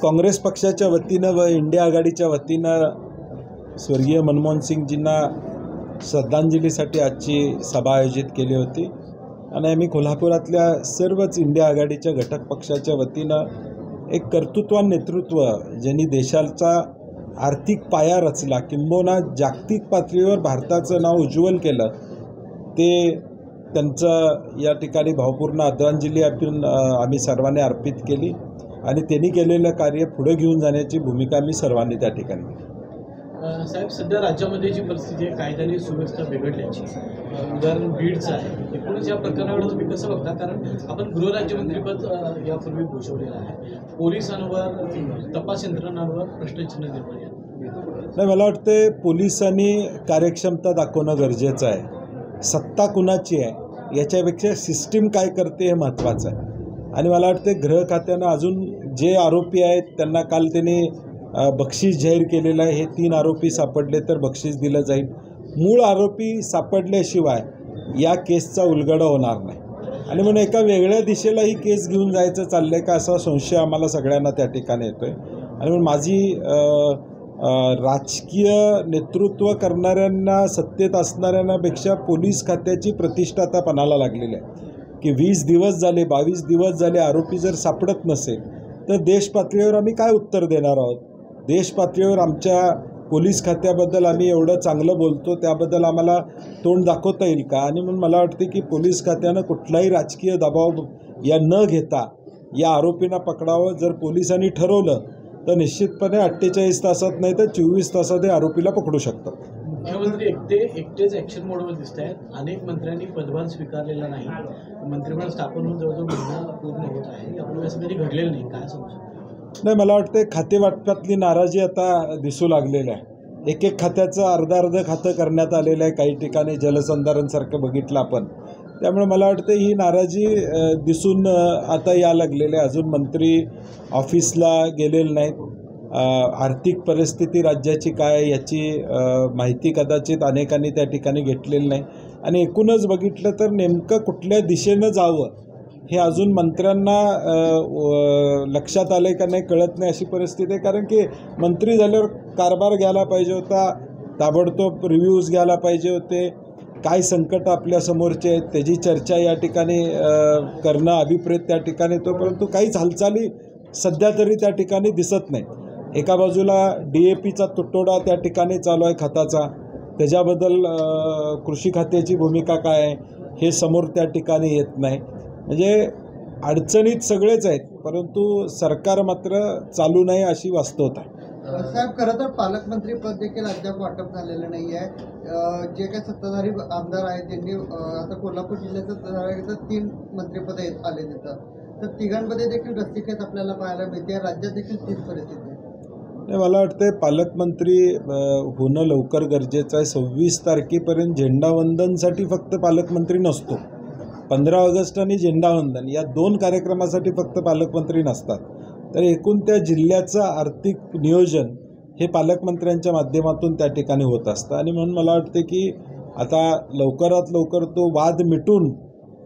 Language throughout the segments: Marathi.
काँग्रेस पक्षाच्या वतीनं व इंडिया आघाडीच्या वतीनं स्वर्गीय मनमोहन सिंगजींना श्रद्धांजलीसाठी आजची सभा आयोजित केली होती आणि आम्ही कोल्हापुरातल्या सर्वच इंडिया आघाडीच्या घटक पक्षाच्या वतीनं एक कर्तृत्वान नेतृत्व ज्यांनी देशाचा आर्थिक पाया रचला किंबहुना जागतिक पातळीवर भारताचं नाव उज्ज्वल केलं ते त्यांचं या ठिकाणी भावपूर्ण आदरांजली आम्ही सर्वांनी अर्पित केली आणि त्यांनी केलेलं कार्य पुढे घेऊन जाण्याची भूमिका आम्ही सर्वांनी त्या ठिकाणी केली. साहेब, सध्या राज्यामध्ये जी परिस्थिती आहे कायदा आणि सुव्यवस्था बिघडल्याची उदाहरण बीडचं आहे. एकूणच या प्रकरणाकडे तुम्ही कसं बघता? कारण आपण गृहराज्यमंत्रीपद यापूर्वी भूषवलेलं आहे. पोलिसांवर तपास यंत्रणांवर प्रश्नचिन्ह निर्माण नाही, मला वाटते पोलिसांनी कार्यक्षमता दाखवणं गरजेचं आहे. सत्ता कुणाची आहे याच्यापेक्षा सिस्टीम काय करते हे महत्त्वाचं आहे. आणि मला वाटते गृह खात्यानं अजून जे आरोपी आहेत त्यांना काल त्यांनी बक्षीस जाहीर केलेलं आहे. हे 3 आरोपी सापडले तर बक्षीस दिलं जाईल. मूळ आरोपी सापडल्याशिवाय या केसचा उलगडा होणार नाही आणि म्हणून एका वेगळ्या दिशेला ही केस घेऊन जायचं चाललं आहे का असा संशय आम्हाला सगळ्यांना त्या ठिकाणी येतो आहे. आणि म्हणून माझी राजकीय नेतृत्व करणाऱ्यांना सत्तेत असणाऱ्यांपेक्षा पोलीस खात्याची प्रतिष्ठा आता पणाला लागलेली आहे की 20 दिवस झाले 22 दिवस झाले आरोपी जर सापडत नसेल तर देश पातळीवर आम्ही काय उत्तर देणार आहोत? देश पातळीवर आमच्या पोलीस खात्याबद्दल आम्ही एवढं चांगलं बोलतो त्याबद्दल आम्हाला तोंड दाखवता येईल का? आणि म्हणून मला वाटते की पोलीस खात्यानं कुठलाही राजकीय दबाव या न घेता या आरोपींना पकडावं. जर पोलिसांनी ठरवलं तर निश्चितपणे 48 तासात नाही तर 24 तासात हे आरोपीला पकडू शकतात. मुख्यमंत्री एकटेच ॲक्शन मोडवर दिसत आहेत. अनेक मंत्र्यांनी पदभार स्वीकारलेला नाही. मंत्रिमंडळ स्थापन होऊन जवळजवळ महिना पूर्ण होत आहे. यापूर्वी असं कधी घडलेलं नाही. काय समजू? नाही, मला वाटते खातेवाटपातली नाराजी आता दिसू लागलेली आहे. एक खात्याचं अर्ध खातं करण्यात आलेलं आहे. काही ठिकाणी जलसंधारणसारखं बघितलं आपण. त्यामुळे मला वाटतं ही नाराजी दिसून आता या लागलेली आहे. अजून मंत्री ऑफिसला गेलेले नाहीत. आर्थिक परिस्थिती राज्याची काय याची माहिती कदाचित अनेकांनी त्या ठिकाणी घेतलेली नाही. आणि एकूणच बघितलं तर नेमकं कुठल्या दिशेनं जावं हे अजून मंत्र्यांना लक्षात आलं का नाही कळत नाही अशी परिस्थिती आहे. कारण की मंत्री झाल्यावर कारभार घ्यायला पाहिजे होता, ताबडतोब रिव्ह्यूज घ्यायला पाहिजे होते, काय संकट आपल्यासमोरचे आहेत त्याची चर्चा या ठिकाणी करणं अभिप्रेत त्या ठिकाणी तो, परंतु काहीच हालचाली सध्या तरी त्या ठिकाणी दिसत नाही. एका बाजूला DAPचा तुटवडा त्या ठिकाणी चालू आहे खताचा, त्याच्याबद्दल कृषी खात्याची भूमिका काय आहे हे समोर त्या ठिकाणी येत नाही. म्हणजे अडचणीत सगळेच आहेत परंतु सरकार मात्र चालू नाही अशी वास्तवता आहे. साहेब, खरं तर पालकमंत्री पद देखील अद्याप वाटप झालेलं नाही आहे. जे काही सत्ताधारी आमदार आहेत त्यांनी आता कोल्हापूर जिल्ह्याचं 3 मंत्रिपद आले तिथं, तर तिघांमध्ये देखील रस्तिकेत आपल्याला पाहायला मिळते. राज्यात देखील तीच परिस्थिती आहे. मला वाटतं पालकमंत्री होणं लवकर गरजेचं आहे. 26 तारखेपर्यंत झेंडावंदनसाठी फक्त पालकमंत्री नसतो. 15 ऑगस्ट आणि झेंडावंदन या 2 कार्यक्रमासाठी फक्त पालकमंत्री नसतात. तर एकूण त्या जिल्ह्याचं आर्थिक नियोजन हे पालकमंत्र्यांच्या माध्यमातून त्या ठिकाणी होत असतं. आणि म्हणून मला वाटते की आता लवकरात लवकर तो वाद मिटून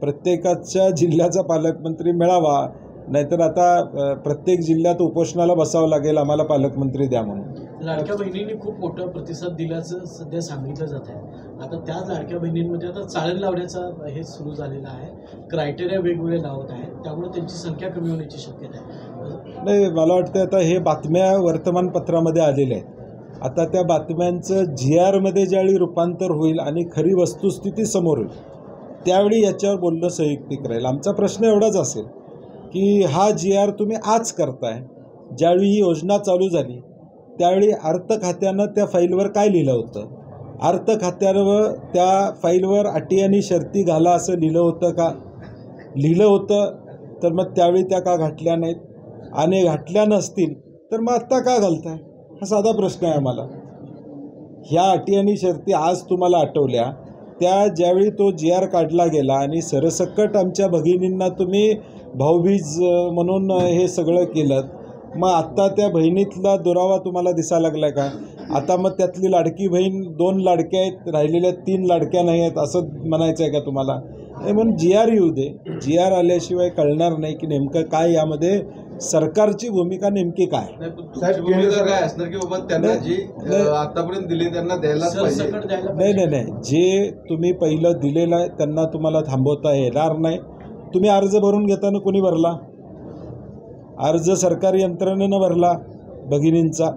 प्रत्येकाच्या जिल्ह्याचा पालकमंत्री मिळावा, नाहीतर आता प्रत्येक जिल्ह्यात उपोषणाला बसावं लागेल आम्हाला पालकमंत्री द्या म्हणून. लाडक्या बहिणींनी खूप मोठा प्रतिसाद दिल्याचं सध्या सांगितलं जात आहे. आता त्याच लाडक्या बहिणींमध्ये आता चाळण लावण्याचा हे सुरू झालेलं आहे. क्रायटेरिया वेगवेगळे लावत आहेत, त्यामुळे त्यांची संख्या कमी होण्याची शक्यता आहे. नाही, मला वाटतं आता हे बातम्या वर्तमानपत्रामध्ये आलेल्या आहेत. आता त्या बातम्यांचं GR ज्यावेळी रूपांतर होईल आणि खरी वस्तुस्थिती समोर होईल त्यावेळी याच्यावर बोलणं संयुक्तिक राहील. आमचा प्रश्न एवढाच असेल की हा GR तुम्ही आज करताय, ज्यावेळी ही योजना चालू झाली त्यावेळी अर्थ खात्यानं त्या फाईलवर काय लिहिलं होतं? अर्थ खात्यावर त्या फाईलवर अटी आणि शर्ती घाला असं लिहिलं होतं का? लिहिलं होतं तर मग त्यावेळी त्या का घातल्या नाहीत? आणि घातल्या नसतील तर मग आत्ता का घालताय? हा साधा प्रश्न आहे आम्हाला. ह्या अटी आणि शर्ती आज तुम्हाला आठवल्या त्या ज्यावेळी तो GR काढला गेला आणि सरसकट आमच्या भगिनींना तुम्ही भाऊबीज म्हणून हे सगळं केलं, मग आत्ता त्या बहिणीतला दुरावा तुम्हाला दिसायला लागला का? आता मग त्यातली लाडकी बहीण 2 लाडक्या आहेत, राहिलेल्या 3 लाडक्या नाही आहेत असं म्हणायचं आहे का तुम्हाला? नाही म्हणून GR येऊ दे. GR आल्याशिवाय कळणार नाही की नेमकं काय यामध्ये सरकारची भूमिका नेमकी काय. साहेब भूमिका काय असणार की बाबा त्यांना जी आतापर्यंत दिली त्यांना द्यायलाच पाहिजे. सरसकट द्यायला नाही पाहिजे. नाही नाही जे तुम्ही पहिलं दिलेलं आहे त्यांना तुम्हाला थांबवता येणार नाही. तुम्ही अर्ज भरून घेताना कोणी भरला? अर्ज सरकारी यंत्रणेनं भरला. भगिनींचा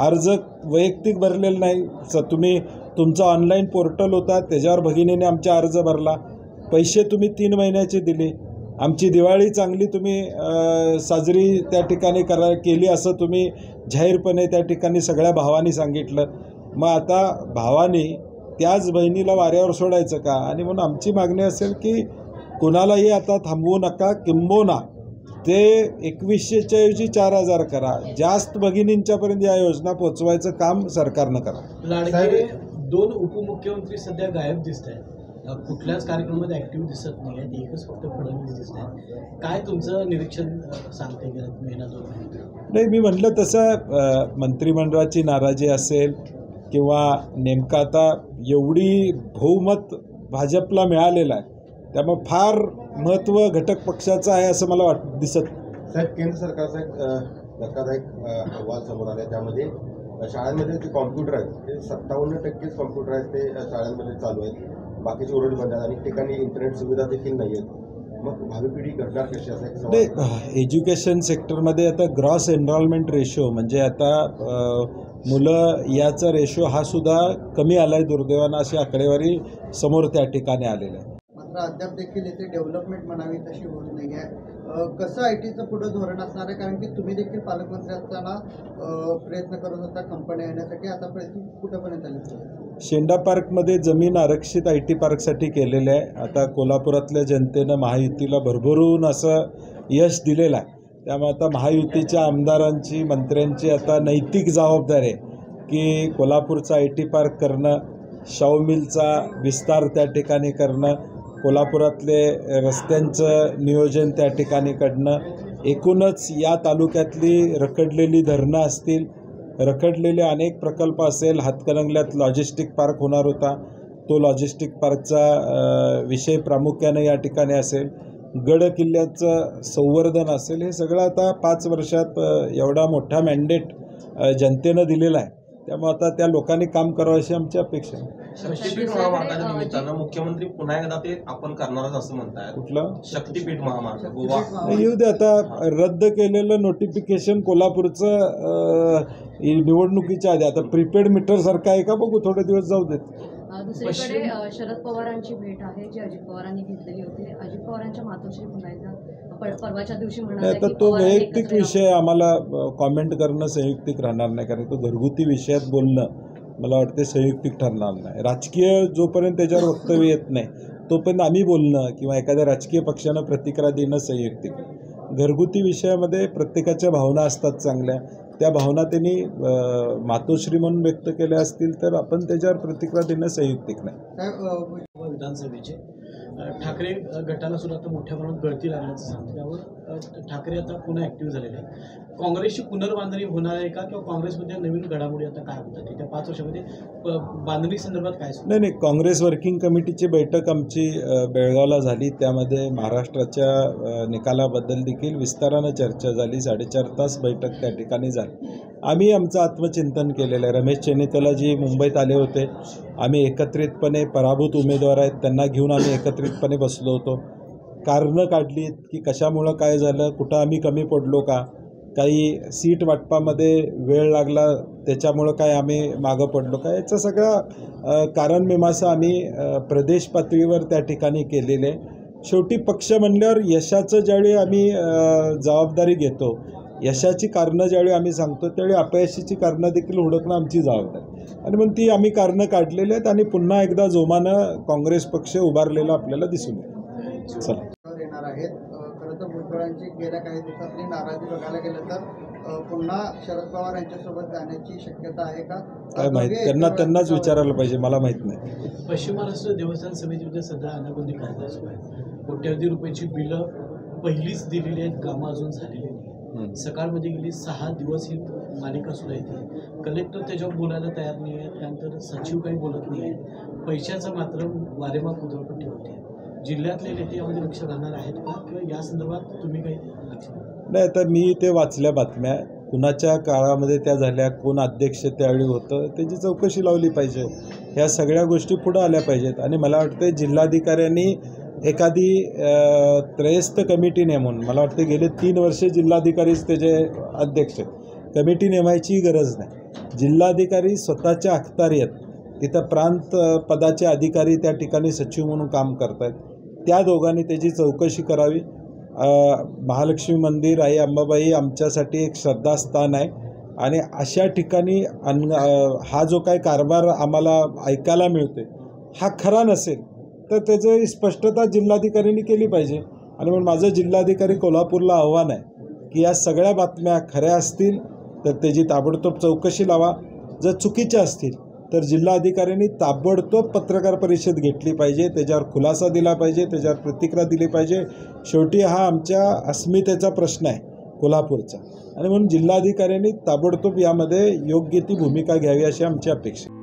अर्ज वैयक्तिक भरलेला नाही. तुम्ही तुमचा ऑनलाईन पोर्टल होता त्याच्यावर भगिनीने आमचा अर्ज भरला. पैसे तुम्ही 3 महिन्याचे दिले. आमची दिवाळी चांगली तुम्ही साजरी त्या ठिकाणी केली असं तुम्ही जाहीरपणे त्या ठिकाणी सगळ्या भावांनी सांगितलं. मग आता भावानी त्याच बहिणीला वाऱ्यावर सोडायचं का? आणि म्हणून आमची मागणी असेल की कुणालाही आता थांबवू नका. किंबहुना ते 2100च्या ऐवजी 4000 करा. जास्त भगिनींच्यापर्यंत या योजना पोचवायचं काम सरकारनं करा. लाडके 2 उपमुख्यमंत्री सध्या गायब दिसत आहेत. कुठल्याच कार्यक्रमामध्ये ऍक्टिव्ह दिसत नाही आहेत. एकच फक्त फडणवीस दिसत आहेत. काय तुमचं निरीक्षण सांगते गेलं महिना 2 महिने? नाही मी म्हटलं तसं मंत्रिमंडळाची नाराजी असेल किंवा नेमकं आता एवढी बहुमत भाजपला मिळालेलं आहे त्यामुळे फार महत्त्व घटक पक्षाचं आहे असं मला दिसत. साहेब केंद्र सरकारचा एक धक्कादायक अहवाल समोर आला. त्यामध्ये शाळांमध्ये जे कॉम्प्युटर आहेत ते 57% कॉम्प्युटर आहेत ते शाळांमध्ये चालू आहेत. बाकीचे उरड बंद आहेत. अनेक ठिकाणी इंटरनेट सुविधा देखील नाही आहेत. मग भावी पिढी घडणार कशी असा एक सवाल. नाही एज्युकेशन सेक्टरमध्ये आता ग्रॉस एनरोलमेंट रेशो म्हणजे आता मुलं याचा रेशो हा सुद्धा कमी आला आहे दुर्दैवानं. अशी आकडेवारी समोर त्या ठिकाणी आलेली आहे. मात्र अद्याप देखील येथे डेव्हलपमेंट म्हणावी तशी होत नाही आहे. कसं IT चं पुढं धोरण असणार आहे? कारण की तुम्ही देखील पालकमंत्री असताना प्रयत्न करत होता कंपन्या येण्यासाठी. आता प्रयत्न कुठंपर्यंत आले? शेंडा पार्कमध्ये जमीन आरक्षित IT पार्कसाठी केलेलं आहे. आता कोल्हापुरातल्या जनतेनं महायुतीला भरभरून असं यश दिलेलं आहे. त्यामुळे आता महायुतीच्या आमदारांची मंत्र्यांची आता नैतिक जबाबदारी आहे की कोल्हापूरचा IT पार्क करणं, शाहू मिलचा विस्तार त्या ठिकाणी करणं, कोल्हापुरातले रस्त्यांचं नियोजन त्या ठिकाणी करणं, एकूणच या तालुक्यातली रखडलेली धरणं असतील, रखडलेले अनेक प्रकल्प असेल. हातकणंगल्यात लॉजिस्टिक पार्क होणार होता तो लॉजिस्टिक पार्कचा विषय प्रामुख्याने या ठिकाणी असेल. गड किल्ल्याचं संवर्धन असेल. हे सगळं आता 5 वर्षात एवढा मोठा मॅन्डेट जनतेनं दिलेला आहे. त्यामुळे आता त्या लोकांनी काम करावं अशी आमची अपेक्षा आहे. शक्तीपीठ महामार्गाच्या निमित्तानं मुख्यमंत्री पुन्हा एकदा ते आपण करणारच असं म्हणतायत. कुठलं शक्तीपीठ महामार्ग गोवा येऊ दे. आता रद्द केलेलं नोटिफिकेशन कोल्हापूरचं निवडणुकीच्या आधी आता प्रीपेड मीटर सारखं आहे का बघू. थोडे दिवस जाऊ देत. दुसरीकडे शरद पवारांची भेट आहे जी अजित पवारांनी घेतलेली होती. अजित पवारांच्या मातोश्री पुन्हा एकदा परवाच्या दिवशी म्हणाले आता की तो पवारांनी वैयक्तिक एकत्र विषय आम्हाला कॉमेंट करणं संयुक्तिक राहणार नाही. कारण तो घरगुती विषयात बोलणं मला वाटते संयुक्तिक ठरणार नाही. राजकीय जोपर्यंत त्याच्यावर वक्तव्य येत नाही तोपर्यंत आम्ही बोलणं किंवा एखाद्या राजकीय पक्षानं प्रतिक्रिया देणं संयुक्तिक. घरगुती विषयामध्ये प्रत्येकाच्या भावना असतात चांगल्या. त्या भावना त्यांनी मातोश्री म्हणून व्यक्त केल्या असतील तर आपण त्याच्यावर प्रतिक्रिया देणं संयुक्तिक नाही. विधानसभेचे ठाकरे गटाला सुद्धा आता मोठ्या प्रमाणात गळती लागल्याचं सांगतं. त्यावर ठाकरे आता पुन्हा ॲक्टिव्ह झालेले आहेत. काँग्रेसची पुनर्बांधणी होणार आहे का किंवा काँग्रेसमध्ये नवीन घडामोडी आता काय होतात त्या 5 वर्षामध्ये बांधणी संदर्भात काय सुरू? नाही काँग्रेस वर्किंग कमिटीची बैठक आमची बेळगावला झाली. त्यामध्ये महाराष्ट्राच्या निकालाबद्दल देखील विस्तारानं चर्चा झाली. 4.5 तास बैठक त्या ठिकाणी झाली. आम्ही आमचं आत्मचिंतन केलेलं आहे. रमेश चेन्नितलाजी मुंबईत आले होते. आम्ही एकत्रितपणे पराभूत उमेदवार आहेत त्यांना घेऊन आम्ही एकत्रितपणे बसलो होतो. कारणं काढली की कशामुळं काय झालं, कुठं आम्ही कमी पडलो का, काही सीट वाटपामध्ये वेळ लागला त्याच्यामुळं काय आम्ही मागं पडलो का, याचं सगळं कारण मीमांसा आम्ही प्रदेश पातळीवर त्या ठिकाणी केलेले. शेवटी पक्ष म्हणल्यावर यशाचं ज्यावेळी आम्ही जबाबदारी घेतो, यशाची कारणं ज्यावेळी आम्ही सांगतो त्यावेळी अपयशाची कारणं देखील हुडकणं आमची जबाबदारी. आणि म्हणून ती आम्ही कारणं काढलेली आहेत आणि पुन्हा एकदा जोमानं काँग्रेस पक्ष उभारलेला आपल्याला दिसून येईल. चला येणार आहेत. खरं तर भुजबळांची गेल्या काही दिवसातली नाराजी बघायला गेलं तर पुन्हा शरद पवार यांच्यासोबत जाण्याची शक्यता आहे का? काय माहीत, त्यांनाच विचारायला पाहिजे, मला माहीत नाही. पश्चिम महाराष्ट्र देवस्थान समितीमध्ये सध्या अनागोंदी कारवाई सुरू आहे. कोट्यवधी रुपयाची बिलं पहिलीच दिलेली आहेत, कामं अजून झालेली नाही. सकाळमध्ये गेली 6 दिवस ही मालिका सुरू आहे. कलेक्टर त्याच्यावर बोलायला तयार नाही आहे. त्यानंतर सचिव काही बोलत नाही आहे. पैशाचं मात्र वारेमाप उधळपट्टी होते. जिल्ह्यातले नेते यामध्ये लक्ष घालणार आहेत का किंवा या संदर्भात तुम्ही काही लक्ष नाही, तर मी ते वाचल्या बातम्या, कुणाच्या काळामध्ये त्या झाल्या, कोण अध्यक्ष त्यावेळी होतं, त्याची चौकशी लावली पाहिजे. ह्या सगळ्या गोष्टी पुढं आल्या पाहिजेत. आणि मला वाटतं जिल्हाधिकाऱ्यांनी एखादी त्रयस्थ कमिटी नेमून, मला वाटतं गेले 3 वर्षे जिल्हाधिकारीच त्याचे अध्यक्ष, कमिटी नेमायची गरज नाही. जिल्हाधिकारी स्वतःच्या अखत्यारीत तिथं प्रांत पदाचे अधिकारी त्या ठिकाणी सचिव म्हणून काम करत आहेत. त्या दोघांनी त्याची चौकशी करावी. महालक्ष्मी मंदिर, आई अंबाबाई आमच्यासाठी एक श्रद्धास्थान आहे आणि अशा ठिकाणी हा जो काय कारभार आम्हाला ऐकायला मिळतोय हा खरा नसेल तर त्याची स्पष्टता जिल्हाधिकाऱ्यांनी केली पाहिजे. आणि म्हणून माझं जिल्हाधिकारी कोल्हापूरला आव्हान आहे की या सगळ्या बातम्या खऱ्या असतील तर त्याची ताबडतोब चौकशी लावा, जर चुकीच्या असतील तर जिल्हाधिकाऱ्यांनी ताबडतोब पत्रकार परिषद घेतली पाहिजे, त्याच्यावर खुलासा दिला पाहिजे, त्याच्यावर प्रतिक्रिया दिली पाहिजे. शेवटी हा आमच्या अस्मितेचा प्रश्न आहे कोल्हापूरचा, आणि म्हणून जिल्हाधिकाऱ्यांनी ताबडतोब यामध्ये योग्य ती भूमिका घ्यावी अशी आमची अपेक्षा आहे.